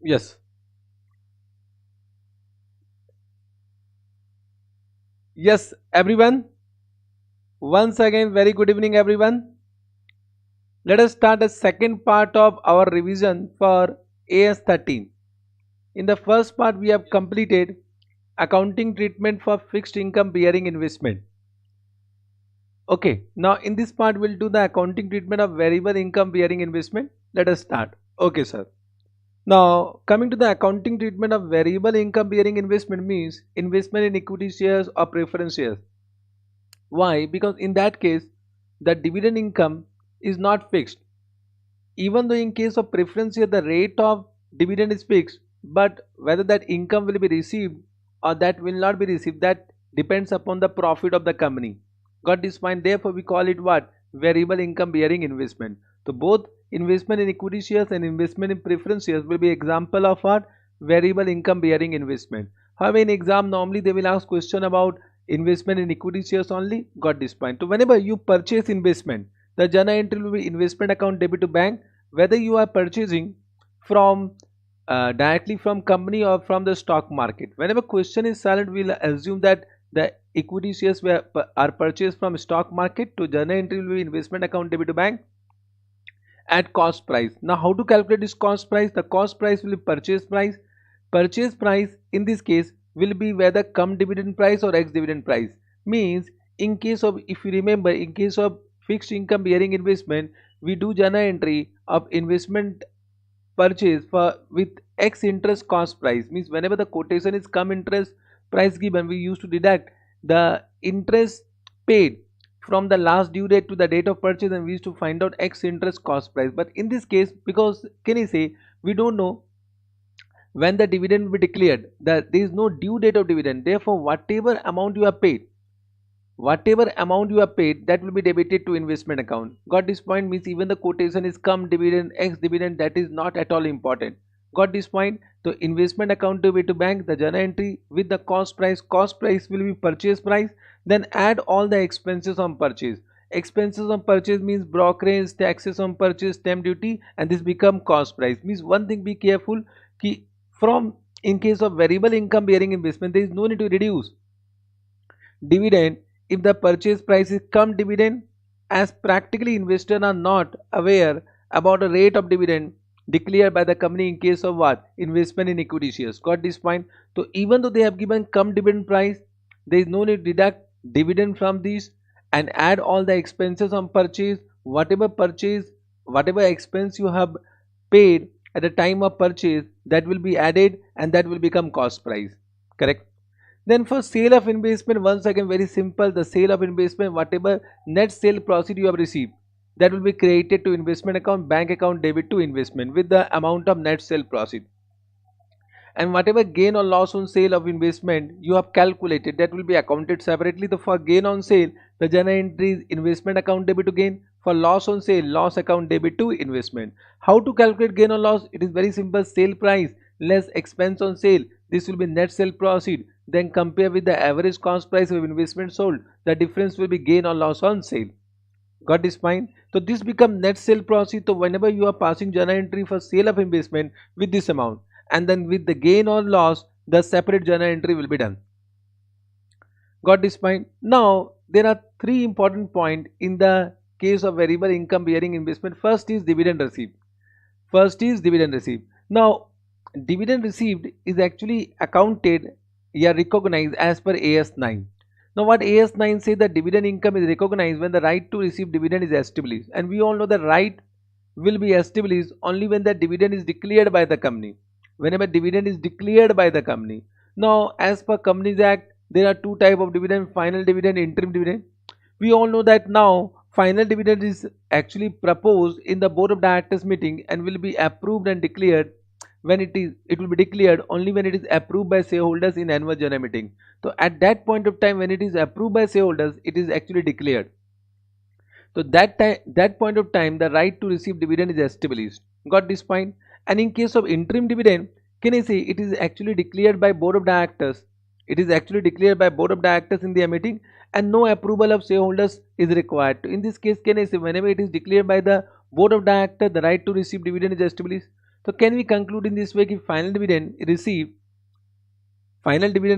Yes. Yes, everyone. Once again, very good evening, everyone. Let us start the second part of our revision for AS13. In the first part, we have completed accounting treatment for fixed income bearing investment. Okay, now in this part, we'll do the accounting treatment of variable income bearing investment. Let us start. Okay, sir. Now, coming to the accounting treatment of variable income bearing investment means investment in equity shares or preference shares. Why? Because in that case, the dividend income is not fixed. Even though in case of preference share, the rate of dividend is fixed, but whether that income will be received or that will not be received, that depends upon the profit of the company. Got this point? Therefore, we call it what? Variable income bearing investment. So both investment in equity shares and investment in preference shares will be example of what? Variable income bearing investment. However, in exam normally they will ask question about investment in equity shares only. Got this point? So whenever you purchase investment, the journal entry will be investment account debit to bank, whether you are purchasing from directly from company or from the stock market. Whenever question is silent, we'll assume that the equity shares are purchased from stock market. To journal entry will be investment account debit to bank at cost price. Now how to calculate this cost price? The cost price will be purchase price. Purchase price in this case will be whether come dividend price or ex dividend price. Means in case of, if you remember, in case of fixed income bearing investment, we do journal entry of investment purchase for with x interest cost price. Means whenever the quotation is come interest price given, we used to deduct the interest paid from the last due date to the date of purchase, and we used to find out x interest cost price. But in this case, because can you say we don't know when the dividend will be declared, that there is no due date of dividend, therefore whatever amount you have paid, that will be debited to investment account. Got this point? Means even the quotation is come dividend ex dividend, that is not at all important. Got this point? So investment account to be to bank, the journal entry with the cost price will be purchase price, then add all the expenses on purchase. Expenses on purchase means brokerage, taxes on purchase, stamp duty, and this become cost price. Means one thing, be careful ki from, in case of variable income bearing investment, there is no need to reduce dividend if the purchase price is come dividend, as practically investors are not aware about the rate of dividend declared by the company in case of what? Investment in equity shares. Got this point? So even though they have given come dividend price, there is no need to deduct dividend from this and add all the expenses on purchase, whatever expense you have paid at the time of purchase, that will be added and that will become cost price. Correct? Then for sale of investment, once again very simple, the sale of investment, whatever net sale proceed you have received, that will be credited to investment account, bank account debit to investment with the amount of net sale proceed. And whatever gain or loss on sale of investment you have calculated, that will be accounted separately. So for gain on sale, the journal entry is investment account debit to gain. For loss on sale, loss account debit to investment. How to calculate gain or loss? It is very simple. Sale price less expense on sale, this will be net sale proceed, then compare with the average cost price of investment sold, the difference will be gain or loss on sale. Got this point? So this become net sale proceed. So whenever you are passing journal entry for sale of investment with this amount, and then with the gain or loss, the separate journal entry will be done. Got this point? Now there are three important points in the case of variable income bearing investment. First is dividend received. Now dividend received is actually accounted, yeah, recognized as per AS9. Now what AS9 says, that dividend income is recognized when the right to receive dividend is established, and we all know the right will be established only when the dividend is declared by the company. Whenever dividend is declared by the company. Now as per Companies Act, there are two type of dividend: final dividend, interim dividend. We all know that now final dividend is actually proposed in the board of directors meeting and will be approved and declared when it will be declared only when it is approved by shareholders in annual general meeting. So at that point of time, when it is approved by shareholders, it is actually declared. So that point of time, the right to receive dividend is established. Got this point? And in case of interim dividend, can I say it is actually declared by board of directors? It is actually declared by board of directors in their meeting, and no approval of shareholders is required. In this case, can I say whenever it is declared by the board of directors, the right to receive dividend is established. So can we conclude in this way कि final dividend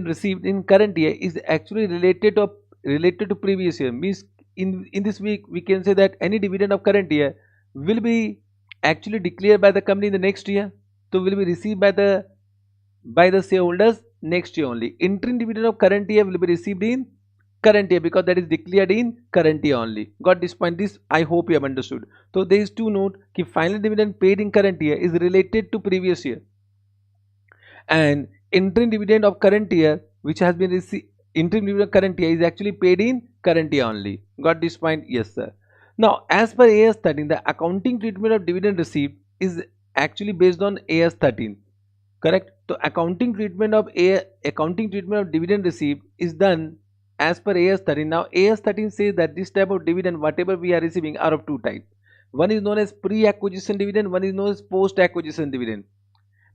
received in current year is actually related to previous year, means in this week we can say that any dividend of current year will be actually declared by the company in the next year, so will be received by the shareholders next year only. Interim dividend of current year will be received in current year because that is declared in current year only. Got this point? This I hope you have understood. So there is two note कि final dividend paid in current year is related to previous year, and interim dividend of current year which has been received, interim dividend of current year is actually paid in current year only. Got this point? Yes sir. Now as per AS 13, the accounting treatment of dividend received is actually based on AS 13. Correct? So accounting treatment of dividend received is done as per AS 13. Now AS 13 says that this type of dividend whatever we are receiving are of two types. One is known as pre-acquisition dividend, one is known as post-acquisition dividend.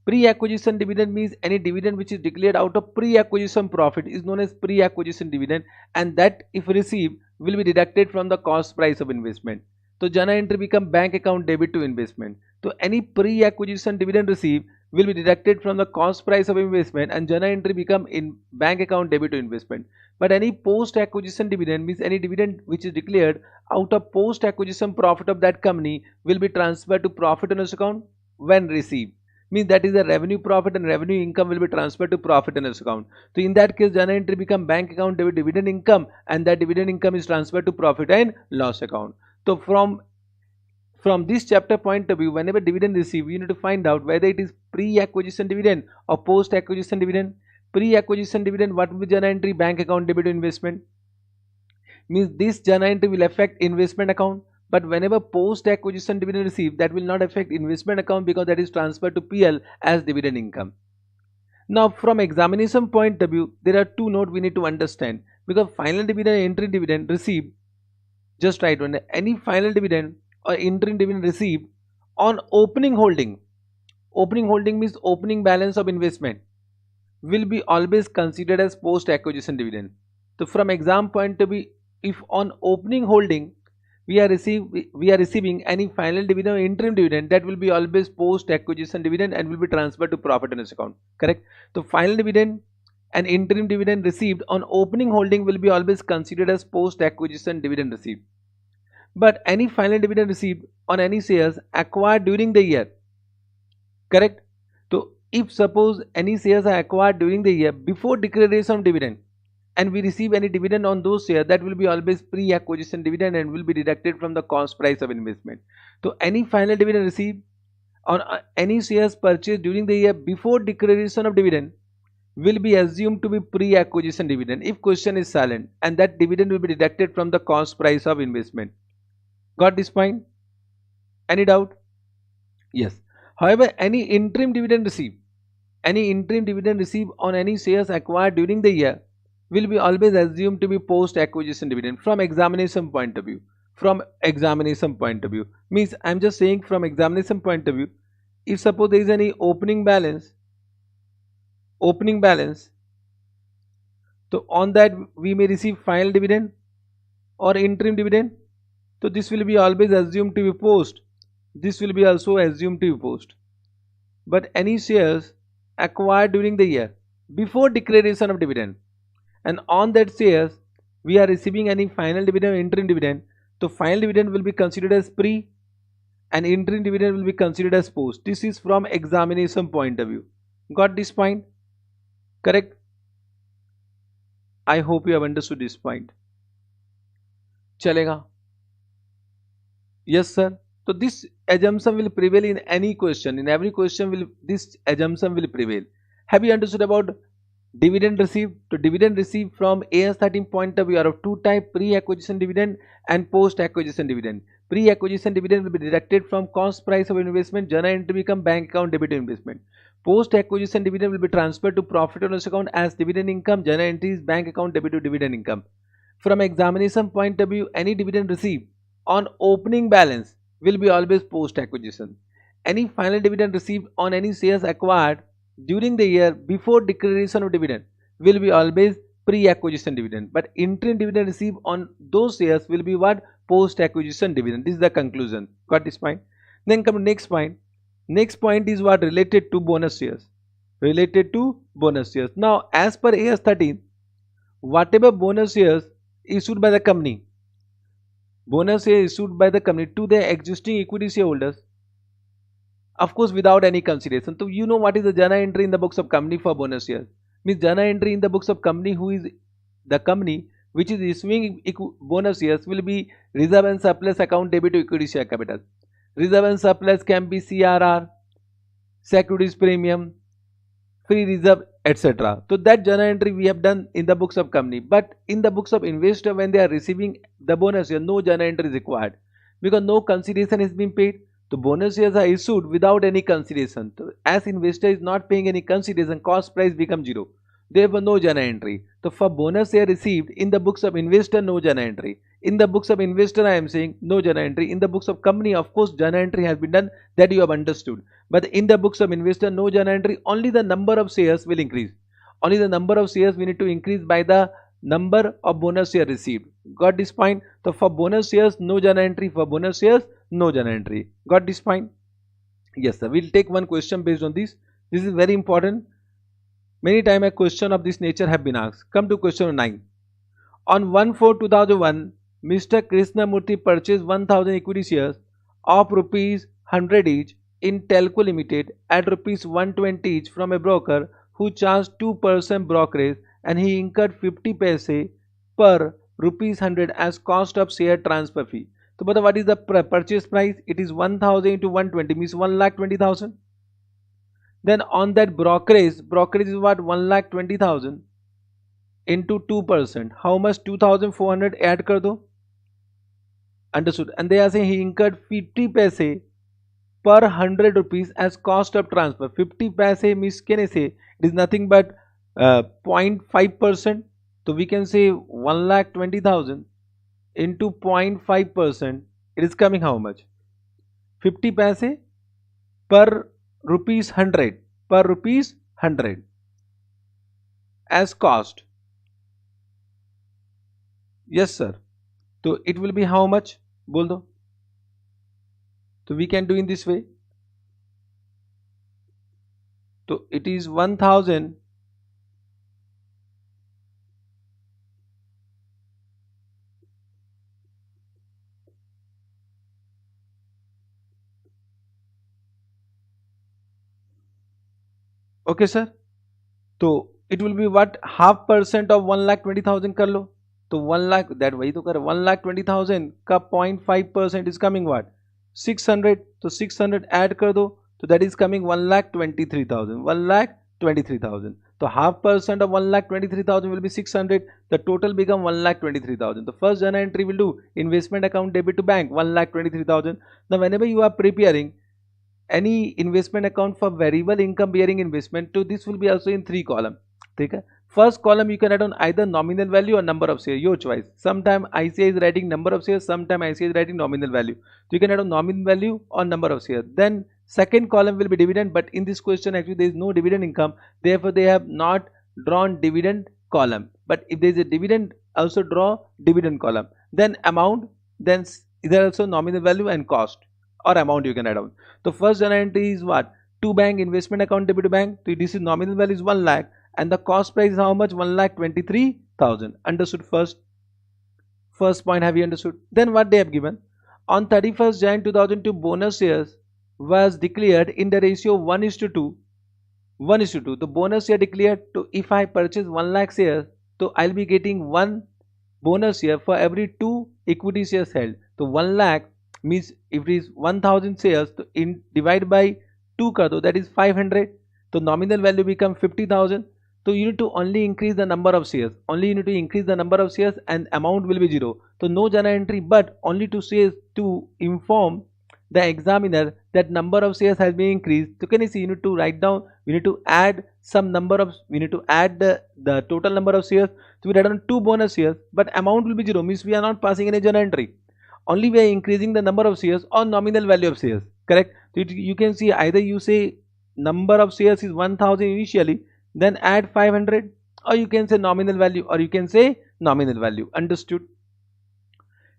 Pre-acquisition dividend means any dividend which is declared out of pre-acquisition profit is known as pre-acquisition dividend, and that if received will be deducted from the cost price of investment. So journal entry become bank account debit to investment. So any pre-acquisition dividend received will be deducted from the cost price of investment, and journal entry become in bank account debit to investment. But any post-acquisition dividend means any dividend which is declared out of post-acquisition profit of that company will be transferred to profit and loss account when received. Means that is the revenue profit and revenue income will be transferred to profit and loss account. So in that case journal entry become bank account debit dividend income, and that dividend income is transferred to profit and loss account. So from this chapter point of view, whenever dividend received, you need to find out whether it is pre-acquisition dividend or post-acquisition dividend. Pre-acquisition dividend, what will be journal entry? Bank account debit to investment. Means this journal entry will affect investment account. But whenever post-acquisition dividend received, that will not affect investment account because that is transferred to PL as dividend income. Now from examination point of view, there are two notes we need to understand, because final dividend and interim dividend received, just write on any final dividend or interim dividend received on opening holding. Opening holding means opening balance of investment will be always considered as post-acquisition dividend. So from exam point of view, if on opening holding we are receiving any final dividend or interim dividend, that will be always post-acquisition dividend and will be transferred to profit and loss account. Correct? So final dividend and interim dividend received on opening holding will be always considered as post-acquisition dividend received. But any final dividend received on any shares acquired during the year. Correct? So if suppose any shares are acquired during the year before declaration of dividend, and we receive any dividend on those shares, that will be always pre-acquisition dividend and will be deducted from the cost price of investment. So any final dividend received on any shares purchased during the year before declaration of dividend will be assumed to be pre-acquisition dividend if question is silent, and that dividend will be deducted from the cost price of investment. Got this point? Any doubt? Yes. However, any interim dividend received on any shares acquired during the year will be always assumed to be post-acquisition dividend from examination point of view. From examination point of view means I am just saying from examination point of view, if suppose there is any opening balance, so on that we may receive final dividend or interim dividend. So this will be always assumed to be post. This will be also assumed to be post. But any shares acquired during the year before declaration of dividend, and on that shares we are receiving any final dividend or interim dividend, so final dividend will be considered as pre and interim dividend will be considered as post. This is from examination point of view. Got this point? Correct? I hope you have understood this point. Chalega? Yes sir. So this assumption will prevail in any question. In every question this assumption will prevail. Have you understood about dividend received? So dividend received from AS 13 point of view are of two types: pre-acquisition dividend and post-acquisition dividend. Pre-acquisition dividend will be deducted from cost price of investment. Journal entry become bank account debit to investment. Post-acquisition dividend will be transferred to profit and loss account as dividend income. Journal entry is bank account debit to dividend income. From examination point of view, any dividend received on opening balance will be always post-acquisition. Any final dividend received on any shares acquired during the year before declaration of dividend will be always pre-acquisition dividend, but interim dividend received on those shares will be what? Post-acquisition dividend. This is the conclusion. Got this point? Then come to next point. Next point is what related to bonus shares. Related to bonus shares. Now as per AS 13, whatever bonus shares issued by the company, bonus shares issued by the company to their existing equity shareholders, of course without any consideration. So you know what is the journal entry in the books of company for bonus shares? Means journal entry in the books of company, who is the company which is issuing bonus shares, will be reserve and surplus account debit to equity share capital. Reserve and surplus can be CRR, securities premium, free reserve, etc. So that journal entry we have done in the books of company. But in the books of investor, when they are receiving the bonus share, no journal entry is required because no consideration is being paid. The bonus shares are issued without any consideration. So as investor is not paying any consideration, cost price becomes zero. Therefore, no journal entry. So for bonus share received in the books of investor, no journal entry. In the books of investor, I am saying no journal entry. In the books of company, of course, journal entry has been done, that you have understood. But in the books of investor, no journal entry. Only the number of shares will increase. Only the number of shares we need to increase by the number of bonus share received. Got this point? So for bonus shares, no journal entry. For bonus shares, no journal entry. Got this point? Yes, sir. We'll take one question based on this. This is very important. Many times a question of this nature have been asked. Come to question 9. On 1/4/2001, Mr. Krishnamurthy purchased 1000 equity shares of rupees 100 each in Telco Limited at rupees 120 each from a broker who charged 2% brokerage, and he incurred 50 paise per rupees 100 as cost of share transfer fee. So, but what is the purchase price? It is 1000 into 120 means 1,20,000. Then on that brokerage is what? 1,20,000 into 2%. How much? 2,400 add kar do. Understood. And they are saying he incurred 50 paise per 100 rupees as cost of transfer. 50 paise means, can I say, it is nothing but 0.5%. So we can say 1,20,000 into 0.5%. It is coming how much? 50 paise per rupees 100, per rupees 100 as cost. Yes sir. So it will be how much? Bol do. So we can do in this way. So it is 1000 okay sir. So it will be what? 0.5% of 1,20,000 kar lo. तो 1 lakh that वही तो कर 1,20,000 का 0.5% is coming what 600. तो 600 add कर दो तो that is coming 1,23,000. 1,23,000. तो 0.5% of 1,23,000 will be 600. The total become 1,23,000. The first journal entry will do investment account debit to bank 1,23,000. Now whenever you are preparing any investment account for variable income bearing investment, so this will be also in 3 column. ठीक है. First column you can add on either nominal value or number of shares, your choice. Sometime ICI is writing number of shares, sometime ICI is writing nominal value. So you can add on nominal value or number of shares. Then second column will be dividend, but in this question actually there is no dividend income, therefore they have not drawn dividend column. But if there is a dividend, also draw dividend column. Then amount, then there also nominal value and cost or amount you can add on. So first journal entry is what? To bank, investment account debit to bank. So this is nominal value is 1 lakh. And the cost price is how much? 1,23,000. Understood? First point, have you understood? Then what they have given? On 31st Jan 2002, bonus shares was declared in the ratio 1:2. 1:2. The bonus share declared to, if I purchase 1 lakh shares, so I'll be getting 1 bonus share for every 2 equity shares held. So 1 lakh means if it is 1,000 shares, so in divide by 2 kar do, that is 500. So nominal value become 50,000. So you need to only increase the number of shares. Only you need to increase the number of shares and amount will be 0. So no journal entry, but only to say to inform the examiner that number of shares has been increased. So can you see, you need to write down, we need to add some number of, we need to add the total number of shares. So we add on 2 bonus shares, but amount will be 0, means we are not passing any journal entry. Only we are increasing the number of shares or nominal value of shares. Correct? So you can see either you say number of shares is 1,000 initially, then add 500, or you can say nominal value, or you can say nominal value. Understood?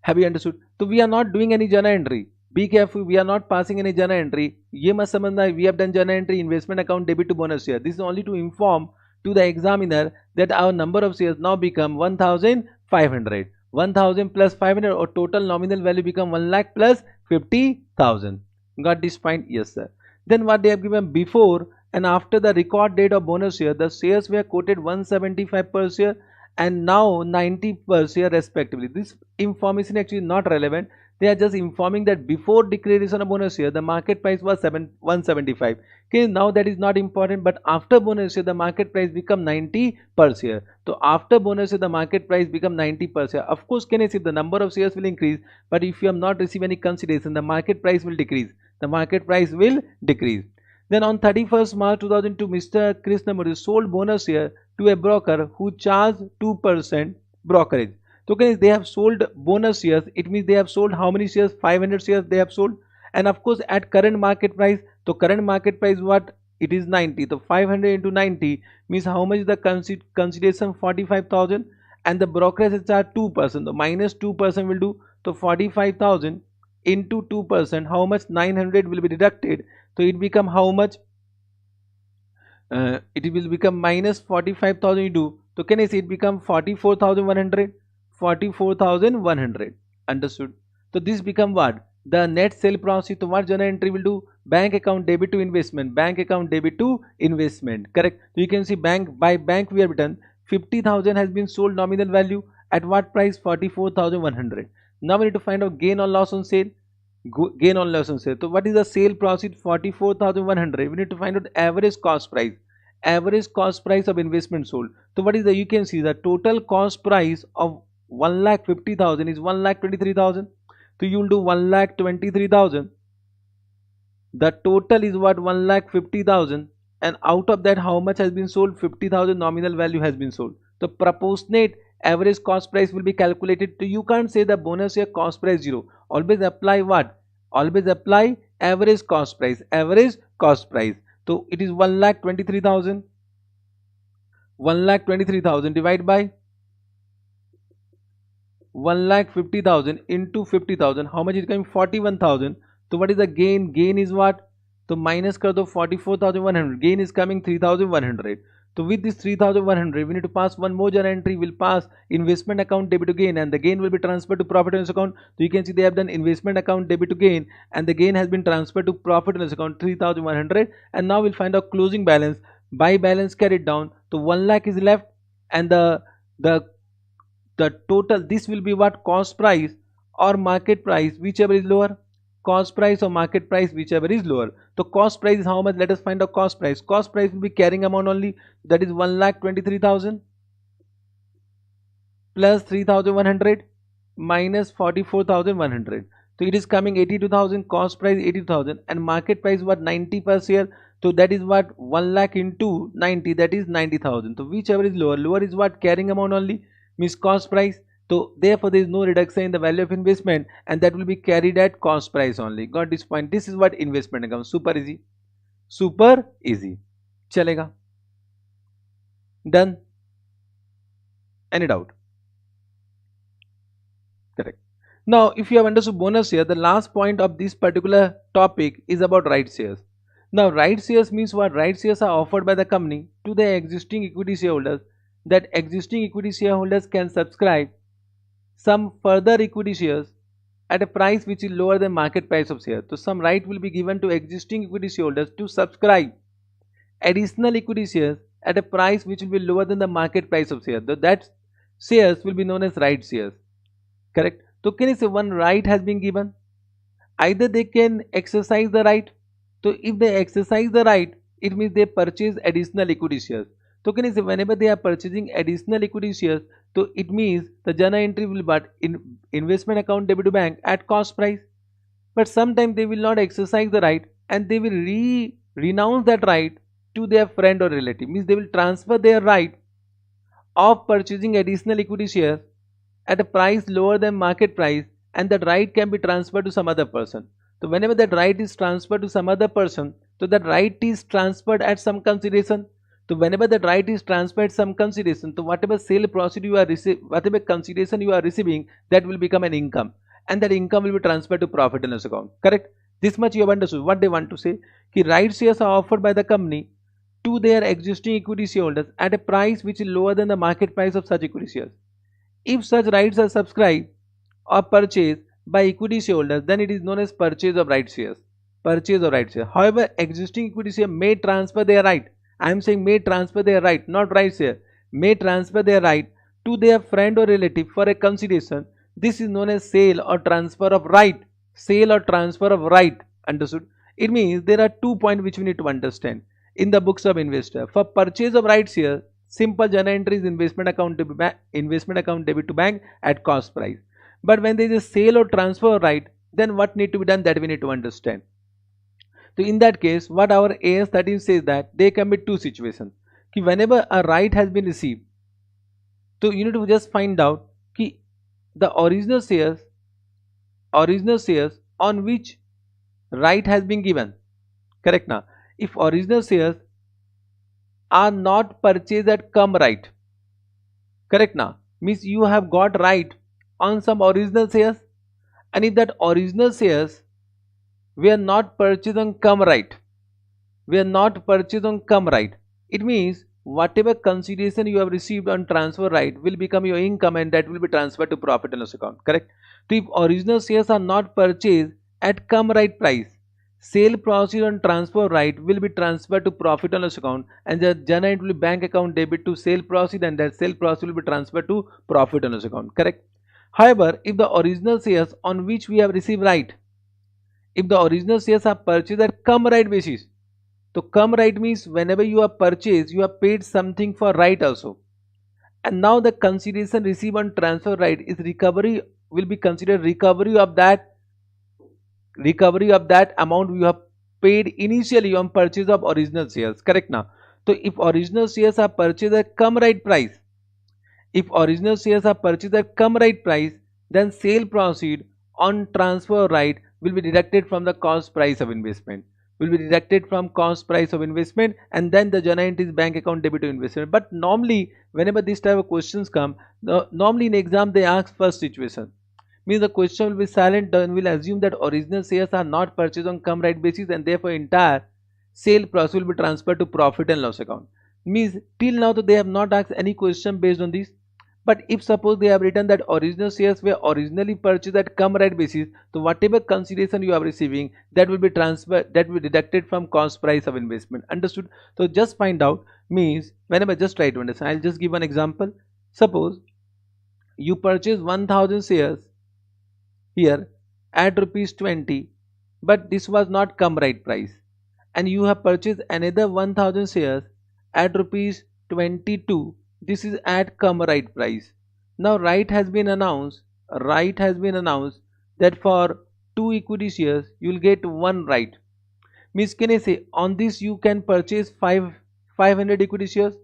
Have you understood? So we are not doing any journal entry. Be careful, we are not passing any journal entry. ये मत समझना we have done journal entry investment account debit to bonus share. This is only to inform to the examiner that our number of shares now become 1500. 1000 plus 500 or total nominal value become 1 lakh plus 50,000. Got this point? Yes sir. Then what they have given before and after the record date of bonus share, the shares were quoted 175 per share and now 90 per share respectively. This information actually not relevant. They are just informing that before declaration of bonus share the market price was 175. Okay, now that is not important, but after bonus share the market price become 90 per share. So after bonus share the market price become 90 per share. Of course, can I say the number of shares will increase, but if you have not received any consideration, the market price will decrease. The market price will decrease. Then on 31st March 2002, Mr. Krishnamurthy sold bonus share to a broker who charged 2% brokerage. So guys, they have sold bonus shares. It means they have sold how many shares? 500 shares they have sold. And of course at current market price, so current market price what? It is 90. So 500 into 90 means how much is the consideration? 45,000 and the brokerage is charged 2%. So minus 2% will do. So 45,000 into 2%, how much? 900 will be deducted. So it become how much? It will become minus 45,000 you do. So can I say it become 44,100? 44,100. Understood? So this become what? The net sale proceed. So what journal entry will do? Bank account debit to investment. Bank account debit to investment. Correct? So you can see bank by bank we have written 50,000 has been sold nominal value at what price? 44,100. Now we need to find out gain or loss on sale. Gain on loss on sale. So what is the sale proceed? 44,100. We need to find out average cost price. Average cost price of investment sold. So what is the, you can see the total cost price of 1,50,000 is 1,23,000. So you will do 1,23,000. The total is what? 1,50,000. And out of that how much has been sold? 50,000 nominal value has been sold. So proportionate average cost price will be calculated. So you can't say the bonus share cost price 0. Always apply what? Always apply average cost price. Average cost price. So it is 1,23,000. 1,23,000 divided by 1,50,000 into 50,000. How much is coming? 41,000. So what is the gain? Gain is what? So minus kar do 44,100. Gain is coming 3,100. So with this 3,100, we need to pass one more journal entry. We'll pass investment account debit to gain, and the gain will be transferred to profit and loss account. So you can see they have done investment account debit to gain, and the gain has been transferred to profit and loss account 3,100. And now we'll find out closing balance. By balance carried down, so 1 lakh is left, and the total, this will be what? Cost price or market price, whichever is lower. Cost price or market price, whichever is lower. So cost price is how much? Let us find out cost price. Cost price will be carrying amount only, that is 1,23,000 plus 3,100 minus 44,100. So it is coming 82,000. Cost price 82,000 and market price what? 90 per share. So that is what? 1 lakh into 90, that is 90,000. So whichever is lower. Lower is what? Carrying amount only, means cost price. So therefore there is no reduction in the value of investment, and that will be carried at cost price only. Got this point? This is what investment account. Super easy. Super easy. Chalega. Done. Any doubt? Correct. Now if you have understood bonus share, the last point of this particular topic is about right shares. Now right shares means what? Right shares are offered by the company to the existing equity shareholders, that existing equity shareholders can subscribe some further equity shares at a price which is lower than market price of share. So some right will be given to existing equity shareholders to subscribe additional equity shares at a price which will be lower than the market price of share. So that shares will be known as right shares. Correct? So can you say one right has been given? Either they can exercise the right. So if they exercise the right, it means they purchase additional equity shares. So can you say whenever they are purchasing additional equity shares, so it means the journal entry will be in investment account debit to bank at cost price. But sometimes they will not exercise the right and they will renounce that right to their friend or relative. Means they will transfer their right of purchasing additional equity shares at a price lower than market price, and that right can be transferred to some other person. So whenever that right is transferred to some other person, so that right is transferred at some consideration. So whenever that right is transferred some consideration, so whatever sale proceed you are whatever consideration you are receiving, that will become an income. and that income will be transferred to profit and loss account. Correct? This much you have understood. What they want to say? Ki right shares are offered by the company to their existing equity shareholders at a price which is lower than the market price of such equity shares. If such rights are subscribed or purchased by equity shareholders, then it is known as purchase of right shares. Purchase of right shares. However, existing equity share may transfer their right. I am saying may transfer their right, not right share. May transfer their right to their friend or relative for a consideration. This is known as sale or transfer of right. Sale or transfer of right. Understood? It means there are 2 points which we need to understand in the books of investor. For purchase of right share, simple journal entry is investment account debit to bank at cost price. But when there is a sale or transfer right, then what need to be done, that we need to understand. So in that case, what our AS13 says that there can be two situations. Ki whenever a right has been received, so you need to just find out ki the original shares on which right has been given. Correct now? If original shares are not purchased at come right, correct now, means you have got right on some original shares, and if that original shares were not purchased on come right, it means whatever consideration you have received on transfer right will become your income, and that will be transferred to profit and loss account. Correct? So if original shares are not purchased at come right price, sale proceeds on transfer right will be transferred to profit and loss account, and the journal entry will be bank account debit to sale proceed, and that sale proceed will be transferred to profit and loss account. Correct? However, if the original shares on which we have received right, if the original shares are purchased at come right basis, so come right means whenever you have purchased, you have paid something for right also, and now the consideration received on transfer right is recovery, will be considered recovery of that amount you have paid initially on purchase of original shares. Correct now? So if original shares are purchased at come right price, then sale proceed on transfer right will be deducted from the cost price of investment. And then the journal entry is bank account debit to investment. But normally whenever this type of questions come, normally in exam they ask first situation, means the question will be silent, and will assume that original shares are not purchased on come right basis, and therefore entire sale process will be transferred to profit and loss account. Means till now they have not asked any question based on this. But if suppose they have written that original shares were originally purchased at come right basis, so whatever consideration you are receiving, that will be transferred, that will be deducted from cost price of investment. Understood? So just find out, means whenever, just try to understand. I'll just give one example. Suppose you purchase 1000 shares here at rupees 20, but this was not come right price, and you have purchased another 1000 shares at rupees 22, this is at come right price. Now right has been announced that for 2 equity shares you will get 1 right. Means can I say on this you can purchase 500 equity shares,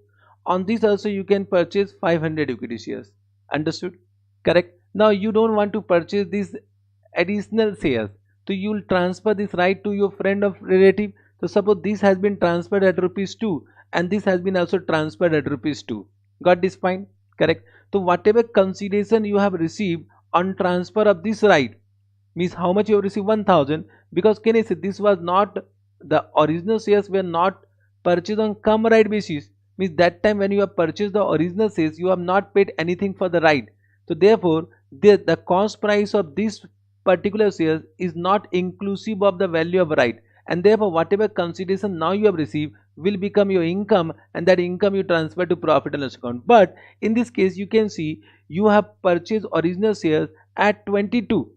on this also you can purchase 500 equity shares. Understood? Correct? Now you don't want to purchase these additional shares, so you will transfer this right to your friend or relative. So suppose this has been transferred at rupees 2, and this has been also transferred at rupees 2. Got this point? Correct? So whatever consideration you have received on transfer of this right, means how much you have received, 1000, because can I say this was not, the original shares were not purchased on come right basis, means that time when you have purchased the original shares you have not paid anything for the right. So therefore the cost price of this particular shares is not inclusive of the value of right, and therefore whatever consideration now you have received will become your income, and that income you transfer to profit and loss account. But in this case you can see you have purchased original shares at 22,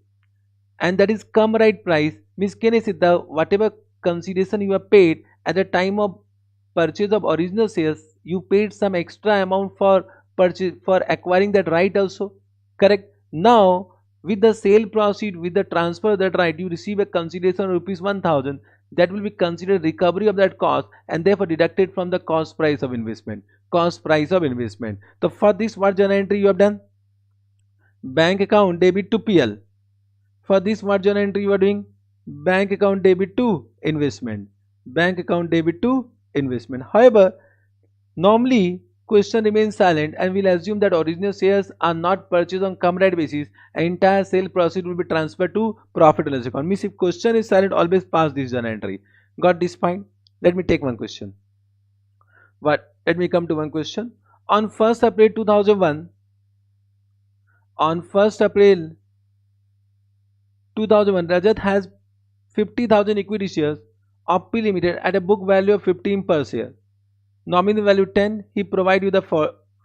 and that is come right price, means can I say the whatever consideration you have paid at the time of purchase of original shares, you paid some extra amount for purchase, for acquiring that right also. Correct? Now with the sale proceed, with the transfer of that right, you receive a consideration of rupees 1000, that will be considered recovery of that cost, and therefore deducted from the cost price of investment. So for this, what journal entry you have done? Bank account debit to PL. For this, what journal entry you are doing? Bank account debit to investment. However, normally question remains silent and we'll assume that original shares are not purchased on cum right basis, and entire sale proceed will be transferred to profit and loss account. Means if question is silent, always pass this journal entry. Got this point? Let me take one question. But let me come to one question. On 1st April 2001, on 1st April 2001, Rajat has 50,000 equity shares of P Limited at a book value of 15 per share. Nominal value 10. He provide you the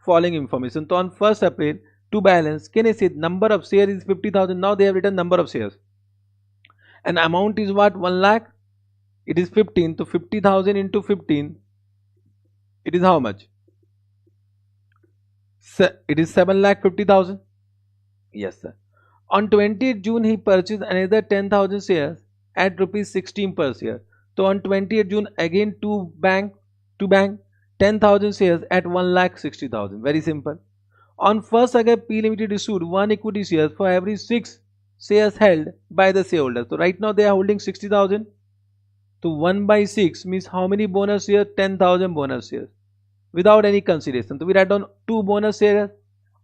following information. So on 1st April to balance, can I say number of shares is 50,000. Now they have written number of shares. And amount is what? 1 lakh. It is 15. So 50,000 into 15. It is how much? It is 7,50,000. Yes, sir. On 20th June, he purchased another 10,000 shares at rupees 16 per share. So on 20th June, again to bank 10,000 shares at 1,60,000. Very simple. On 1st August, P Limited issued 1 equity shares for every 6 shares held by the shareholders. So right now they are holding 60,000. So 1 by 6 means how many bonus shares? 10,000 bonus shares. Without any consideration. So we write down 2 bonus shares.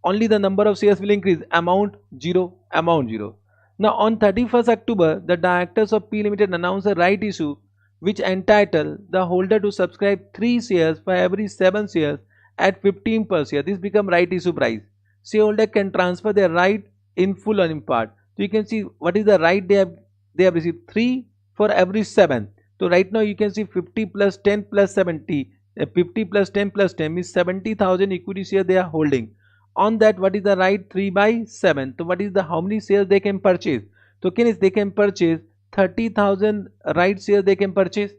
Only the number of shares will increase. Amount 0. Amount 0. Now on 31st October, the directors of P Limited announced a right issue which entitle the holder to subscribe 3 shares for every 7 shares at 15 per share. This become right issue price. Shareholder can transfer their right in full or in part. So you can see what is the right they have received. 3 for every 7. So right now you can see 50 plus 10 plus 70. 50 plus 10 plus 10 means 70,000 equity shares they are holding. On that, what is the right? 3 by 7. So what is the how many shares they can purchase? So they can purchase 30,000 right shares they can purchase.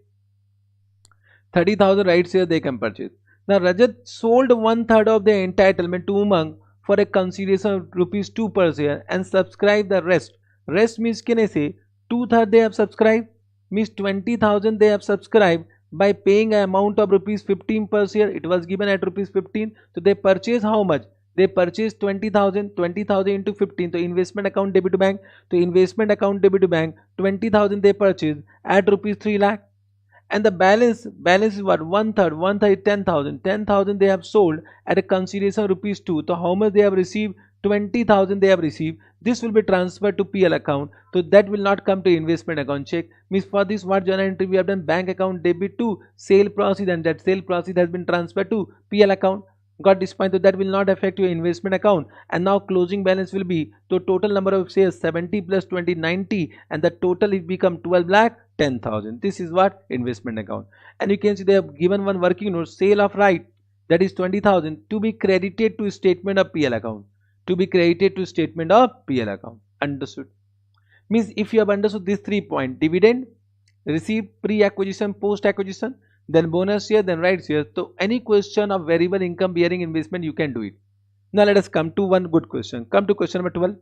30,000 right shares they can purchase. Now Rajat sold 1/3 of the entitlement to Umang for a consideration of rupees 2 per share and subscribe the rest. Rest means can I say 2/3 they have subscribed, means 20,000 they have subscribed by paying an amount of rupees 15 per share. It was given at rupees 15. So they purchase how much? They purchased 20,000. 20,000 into 15. So investment account debit to bank. So investment account debit to bank. 20,000 they purchased at rupees 3 lakh. And the balance is what? 1/3. 1/3 is 10,000. 10,000 they have sold at a consideration of rupees 2. So how much they have received? 20,000 they have received. This will be transferred to PL account. So that will not come to investment account. Check. Means for this what journal entry we have done? Bank account debit to sale proceed, and that sale proceed has been transferred to PL account. Got this point? So that will not affect your investment account. And now closing balance will be, so total number of shares 70 plus 20 90, and the total is become 12 lakh 10,000. This is what? Investment account. And you can see they have given one working note, sale of right, that is 20,000 to be credited to statement of PL account. To be credited to statement of PL account. Understood? Means if you have understood these 3 points, dividend received pre-acquisition, post-acquisition, then bonus share, then right share. So any question of variable income bearing investment, you can do it. Now let us come to one good question. Come to question number 12.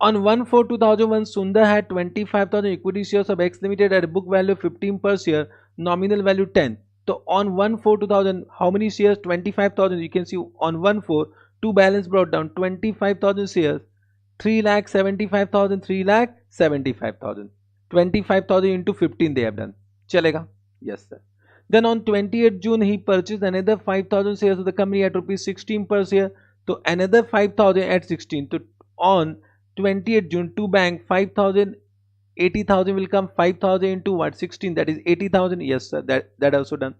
On 1/4/2001, Sundar had 25,000 equity shares of X Limited at a book value 15 per share, nominal value 10. So on 1/4/2000, how many shares? 25,000. You can see on 1/4, two balance brought down, 25,000 shares, 3,75,000, 3,75,000. 25,000 into 15 they have done. Chalega? Yes, sir. Then on 28th June, he purchased another 5,000 shares of the company at rupees 16 per share. So another 5,000 at 16. So on 28th June to bank 5,000, 80,000 will come. 5,000 into what? 16. That is 80,000. Yes, sir. That also done.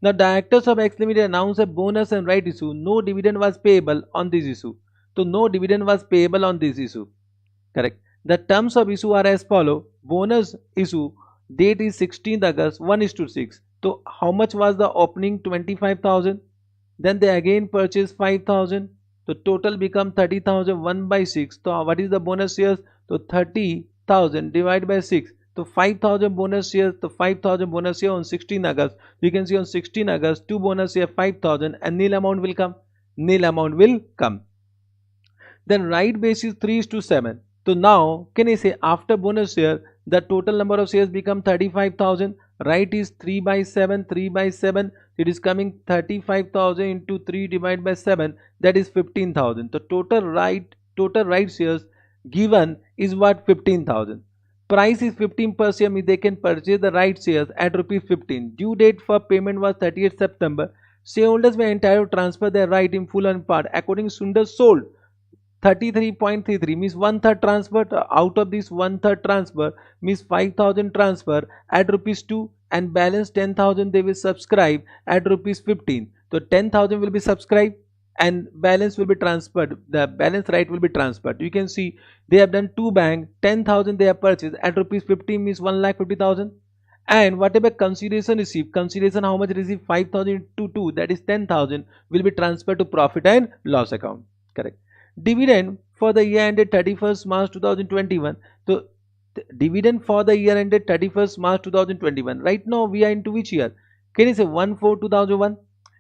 Now directors of X Limited announced a bonus and right issue. No dividend was payable on this issue. So no dividend was payable on this issue. Correct. The terms of issue are as follow. Bonus issue date is 16th August, 1:6. So how much was the opening? 25,000. Then they again purchased 5,000. So total become 30,000. 1 by 6. So what is the bonus shares? So 30,000 divided by 6. So 5,000 bonus shares. So 5,000 bonus share on 16 August. You can see on 16 August 2 bonus share 5,000 and nil amount will come. Nil amount will come. Then right base is 3:7. So now can I say after bonus share the total number of shares become 35,000. Right is 3 by 7. 3 by 7. It is coming 35,000 into 3 divided by 7. That is 15,000. The total right shares given is what? 15,000. Price is 15 per share, means they can purchase the right shares at rupees 15. Due date for payment was 30th September. Shareholders were entitled to transfer their right in full and part. According to Sundar sold 33.33 means one third transfer. Out of this one third transfer means 5,000 transfer at rupees 2 and balance 10,000 they will subscribe at rupees 15. So 10,000 will be subscribed and balance will be transferred. The balance right will be transferred. You can see they have done two bank, 10,000 they have purchased at rupees 15 means 1,50,000. And whatever consideration received, consideration how much received, 5,000 to 2 that is 10,000 will be transferred to profit and loss account. Correct. Dividend for the year ended 31st March 2021. So dividend for the year ended 31st March 2021. Right now we are into which year? Can you say 1/4/2001?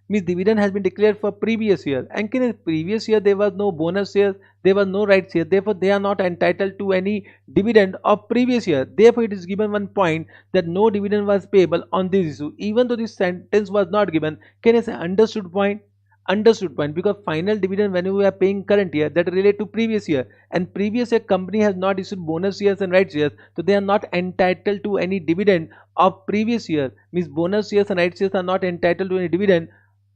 Means dividend has been declared for previous year, and can you, previous year there was no bonus share, there was no rights share, therefore they are not entitled to any dividend of previous year. Therefore it is given one point that no dividend was payable on this issue. Even though this sentence was not given, can I say understood point? Understood point, because final dividend when we are paying current year that relate to previous year, and previous year company has not issued bonus shares and right shares, so they are not entitled to any dividend of previous year. Means bonus shares and right shares are not entitled to any dividend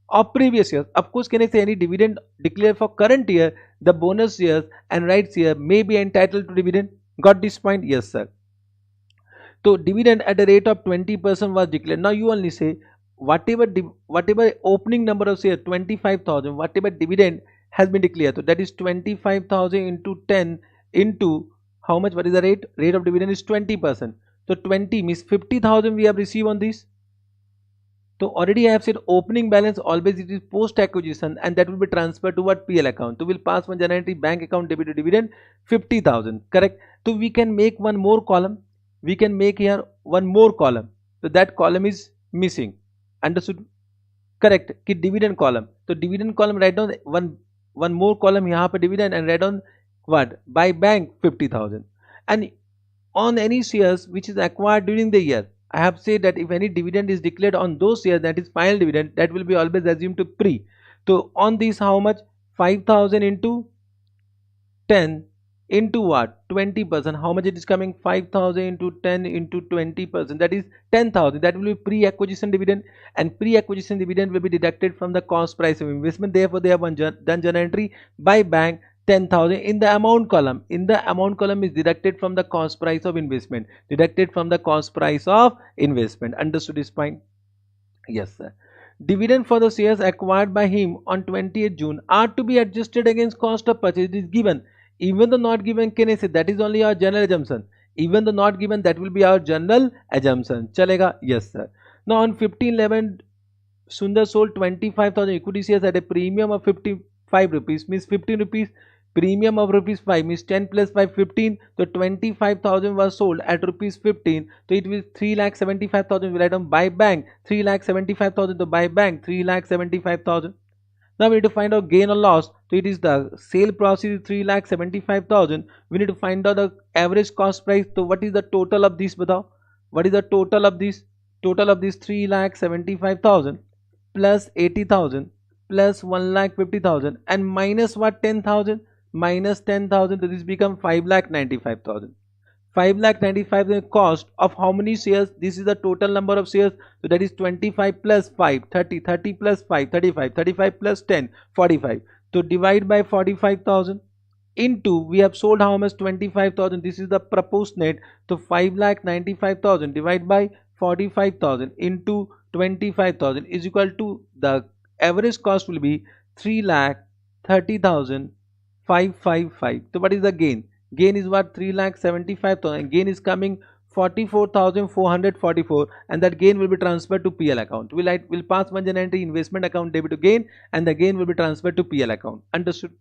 of previous years. Of course, can I say any dividend declared for current year, the bonus shares and right share may be entitled to dividend. Got this point? Yes sir. So dividend at a rate of 20% was declared. Now you only say whatever opening number of share 25,000, whatever dividend has been declared, so that is 25,000 into 10 into how much, what is the rate of dividend is 20%. So 20 means 50,000 we have received on this. So already I have said opening balance always it is post acquisition, and that will be transferred to what, PL account. So we'll pass one January bank account debit to dividend 50,000. Correct. So we can make one more column. We can make here one more column. So that column is missing. Understood? Correct. कि dividend column. So dividend column write down one more column यहाँ पे dividend and write down what, by bank 50,000. And on any shares which is acquired during the year, I have said that if any dividend is declared on those shares, that is final dividend, that will be always assumed to pre. So on this how much, 5,000 into 10 into what, 20%, how much it is coming, 5,000 into 10 into 20%, that is 10,000. That will be pre-acquisition dividend, and pre-acquisition dividend will be deducted from the cost price of investment. Therefore they have done journal entry by bank 10,000 in the amount column. In the amount column is deducted from the cost price of investment, deducted from the cost price of investment. Understood this point? Yes sir. Dividend for the shares acquired by him on 20th June are to be adjusted against cost of purchase. It is given. Even though not given, can I say that is only our general assumption. Even though not given, that will be our general assumption. Chalega? Yes sir. Now on 15/11 Sundar sold 25,000 equity shares at a premium of 55 rupees, means 15 rupees. Premium of rupees 5 means 10 plus 5 15. So 25,000 was sold at rupees 15. So it will 3,75,000 will write down by bank 3,75,000 to buy bank 3,75,000. Now we need to find out gain or loss. So it is the sale proceeds 3,75,000. We need to find out the average cost price. So what is the total of this? Batao. What is the total of this? Total of this 3,75,000 plus 80,000 plus 1,50,000 and minus what, 10,000, minus 10,000. So this become 5,95,000. 5,95,000 cost of how many shares? This is the total number of shares. So that is 25 plus 5 30, 30 plus 5 35, 35 plus 10 45. So divide by 45,000 into, we have sold how much, 25,000. This is the proportionate. So 5,95,000 divide by 45,000 into 25,000 is equal to, the average cost will be 3,30,555. So what is the gain? Gain is what, 3,75,000. Gain is coming 44,444, and that gain will be transferred to PL account. We'll pass one general entry investment account debit to gain, and the gain will be transferred to PL account. Understood?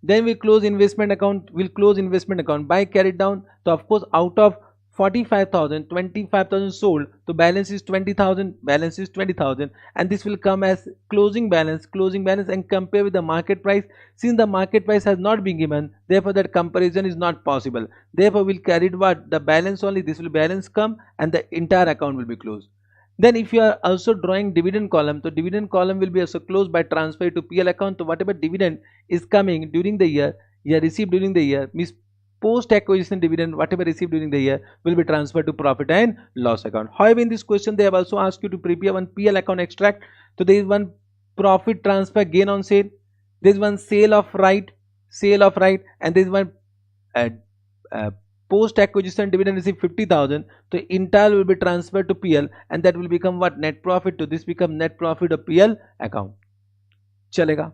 Then we close investment account. We'll close investment account by carried down. So of course out of 45,000, 25,000 sold, so balance is 20,000, balance is 20,000, and this will come as closing balance, and compare with the market price. Since the market price has not been given, therefore that comparison is not possible. Therefore we'll carry what, the balance only. This will balance come and the entire account will be closed. Then if you are also drawing dividend column, so dividend column will be also closed by transfer to PL account. So whatever dividend is coming during the year, received during the year, means post acquisition dividend, whatever received during the year will be transferred to profit and loss account. However, in this question they have also asked you to prepare one PL account extract. So there is one profit transfer gain on sale, there is one sale of right, and there is one uh, uh, post acquisition dividend received 50,000. So entire will be transferred to PL, and that will become what? Net profit. To this become net profit of PL account. Chalega.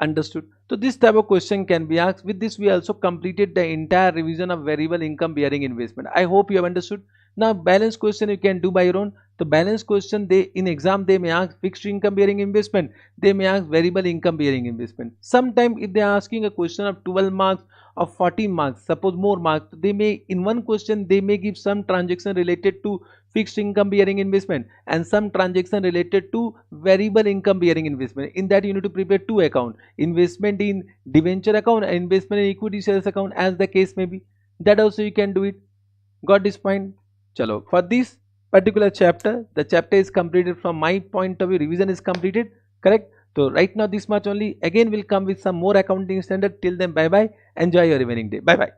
Understood. So this type of question can be asked. With this we also completed the entire revision of variable income bearing investment. I hope you have understood. Now balance question you can do by your own. The balance question, they in exam they may ask fixed income bearing investment, they may ask variable income bearing investment. Sometime if they are asking a question of 12 marks or 14 marks, suppose more marks, they may in one question they may give some transaction related to fixed income bearing investment and some transaction related to variable income bearing investment. In that you need to prepare two account, investment in debenture account and investment in equity shares account, as the case may be. That also you can do it. Got this point? Chalo, for this particular chapter, the chapter is completed. From my point of view, revision is completed, correct? So right now this much only. Again we'll come with some more accounting standard. Till then, bye bye. Enjoy your remaining day. Bye bye.